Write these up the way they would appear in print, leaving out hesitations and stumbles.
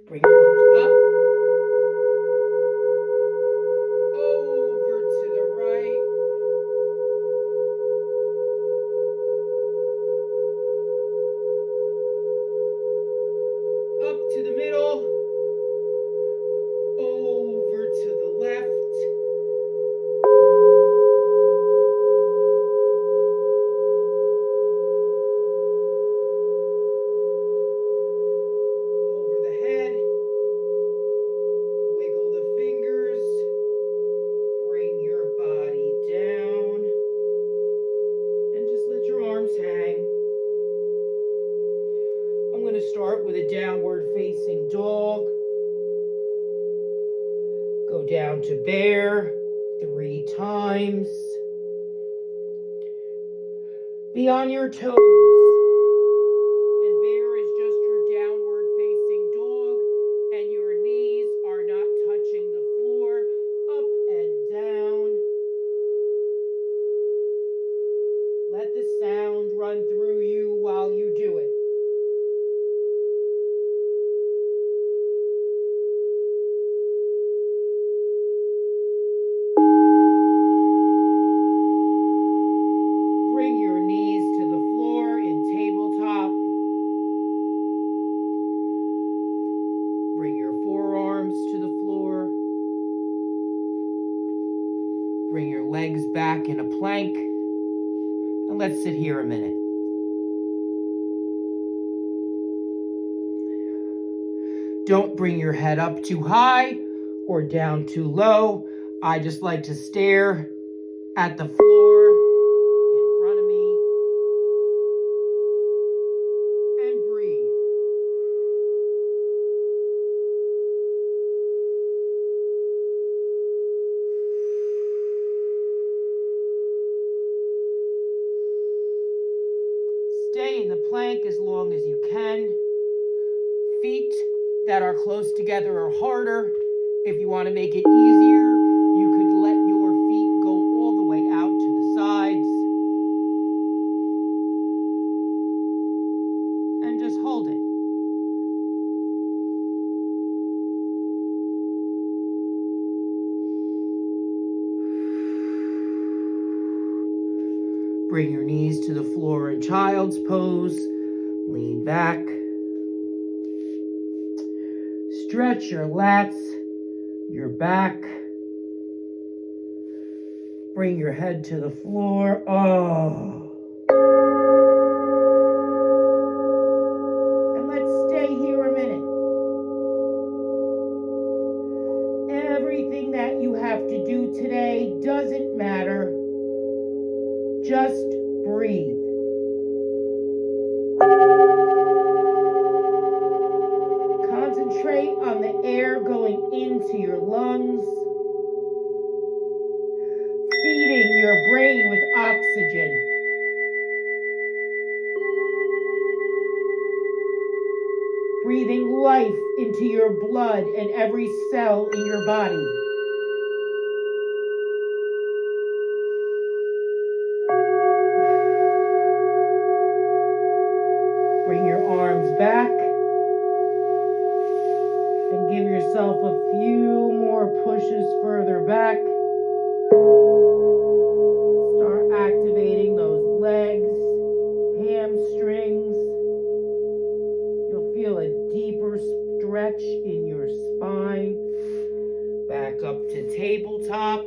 Bring your arms up, over to the right, up to the middle, over to the left, over the head, wiggle the fingers, bring your body down, and just let your arms hang. I'm going to start with a downward facing dog. Go down to bear 3 times. Be on your toes. And bear is just your downward facing dog, and your knees are not touching the floor. Up and down. Let the sound run through you while you do it. Bring your knees to the floor in tabletop. Bring your forearms to the floor. Bring your legs back in a plank. And let's sit here a minute. Don't bring your head up too high or down too low. I just like to stare at the floor in front of me and breathe. Stay in the plank as long as you can. Feet that are close together are harder. If you want to make it easier, you could let your feet go all the way out to the sides. And just hold it. Bring your knees to the floor in child's pose. Lean back. Stretch your lats, your back. Bring your head to the floor. And let's stay here a minute. Everything that you have to do today doesn't matter. Just breathe. Concentrate on the air going into your lungs, feeding your brain with oxygen. Breathing life into your blood and every cell in your body. Bring your arms back and give yourself a few more pushes further back. Start activating those legs, hamstrings. You'll feel a deeper stretch in your spine. Back up to tabletop.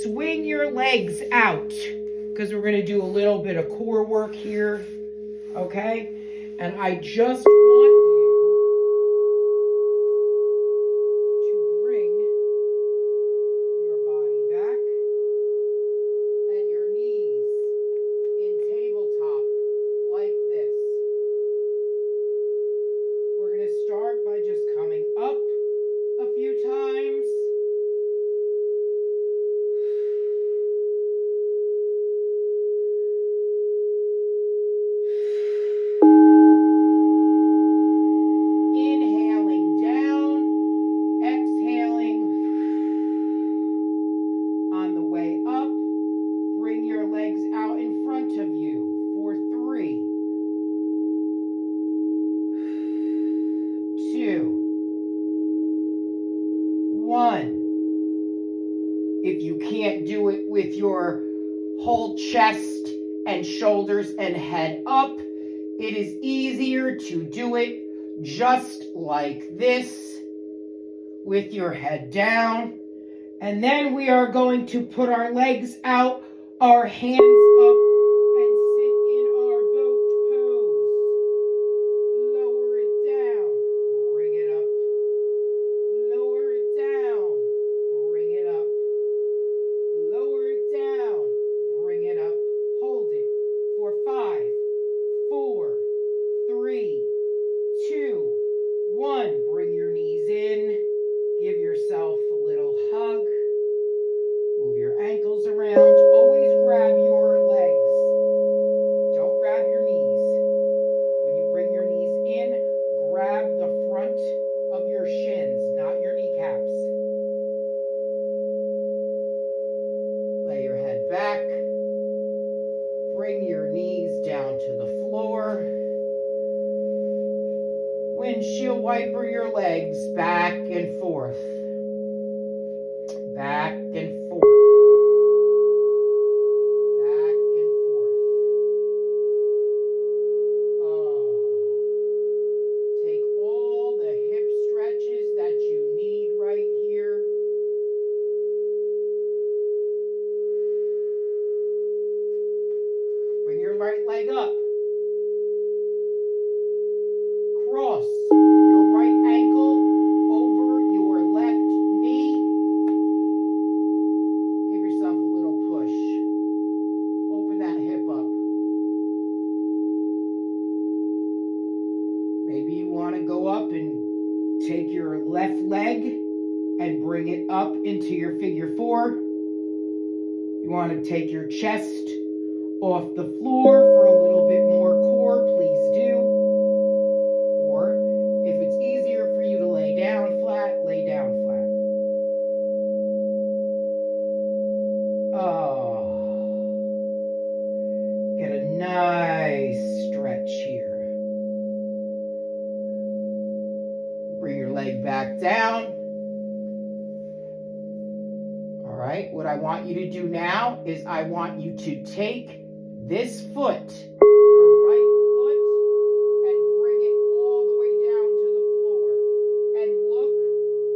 Swing your legs out because we're going to do a little bit of core work here. Okay? And I just want you to bring your body back and your knees in tabletop like this. We're going to start by just coming up a few times. 2, 1. If you can't do it with your whole chest and shoulders and head up, it is easier to do it just like this with your head down. And then we are going to put our legs out, our hands up, and sit in our boat pose. Lower it down, bring it up. Lower it down, bring it up. Lower it down, bring it up. Hold it for 5, 4, 3, 2, 1. Bring your knees in. Give yourself a little hug. Move your ankles around. Always grab your legs. Don't grab your knees. When you bring your knees in, grab the front of your shins, not your kneecaps. Lay your head back. Bring your knees down to the floor. Windshield wiper your legs back and forth. Back and forth. Back and forth. Take all the hip stretches that you need right here. Bring your right leg up. Cross your right ankle over your left knee. Give yourself a little push. Open that hip up. Maybe you want to go up and take your left leg and bring it up into your figure 4. You want to take your chest off the floor for a little bit more core, please do. Or if it's easier for you to lay down flat, lay down flat. Get a nice stretch here. Bring your leg back down. All right, what I want you to do now is I want you to take this foot, your right foot, and bring it all the way down to the floor. And look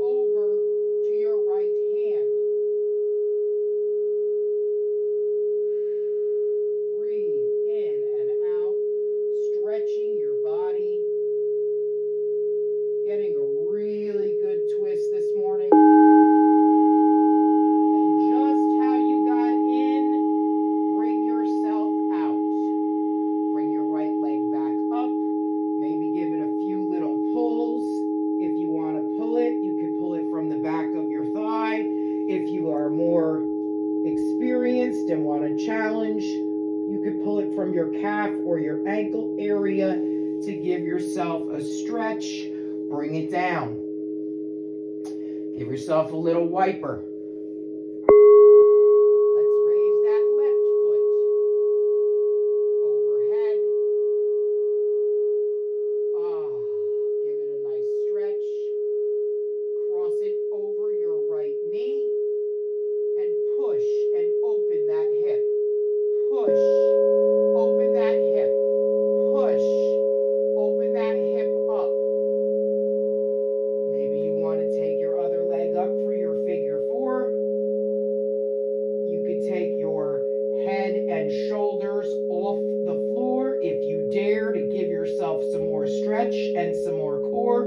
over to your right hand. Breathe in and out, stretching your body. Getting a really good twist this morning. And just how you got in, bring yourself out. Bring your right leg back up. Maybe give it a few little pulls. If you want to pull it, you can pull it from the back of your thigh. If you are more experienced and want to challenge, you could pull it from your calf or your ankle area to give yourself a stretch. Bring it down. Give yourself a little wiper. Let's raise that left foot overhead. Give it a nice stretch. Cross it over your right knee and push and open that hip. Push. Open that hip. Push. Open that hip up. Maybe you want to take your other leg up for your figure 4. You could take your head and shoulders off the floor if you dare to give yourself some more stretch and some more core.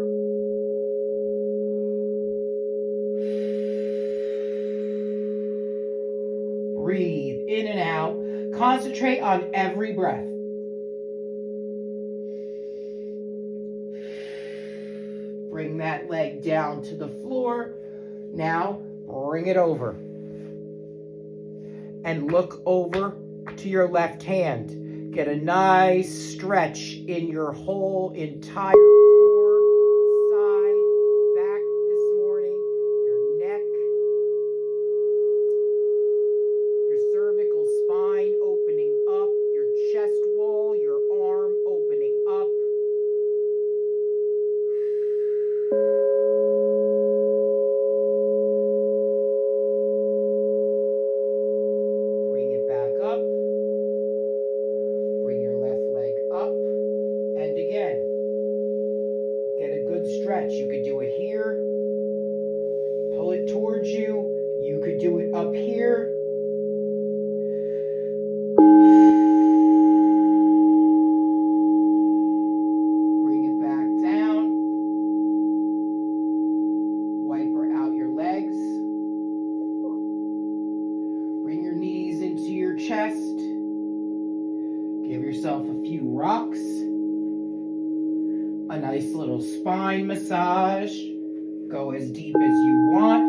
Breathe in and out. Concentrate on every breath. Bring that leg down to the floor. Now, bring it over. And look over to your left hand. Get a nice stretch in your whole entire core, side, back this morning, your neck, your cervical spine opening up, your chest wall, your arm opening up. stretch. You could do it here. Pull it towards you. You could do it up here. Bring it back down. Wiper out your legs. Bring your knees into your chest. Give yourself a few rocks. A nice little spine massage. Go as deep as you want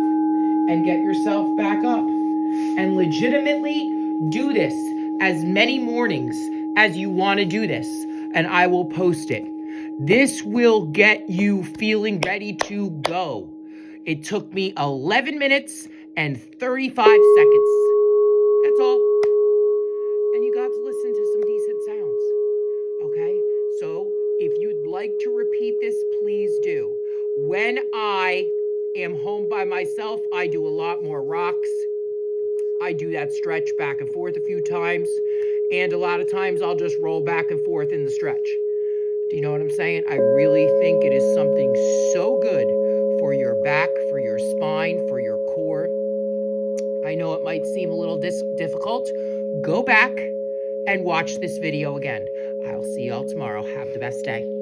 and get yourself back up. And legitimately do this as many mornings as you want to do this, and I will post it. This will get you feeling ready to go. It took me 11 minutes and 35 seconds. That's all. And you got to listen to some decent sounds. Okay? So if you'd like to repeat this, please do. When I am home by myself, I do a lot more rocks. I do that stretch back and forth a few times. And a lot of times I'll just roll back and forth in the stretch. Do you know what I'm saying? I really think it is something so good for your back, for your spine, for your core. I know it might seem a little difficult. Go back and watch this video again. I'll see y'all tomorrow. Have the best day.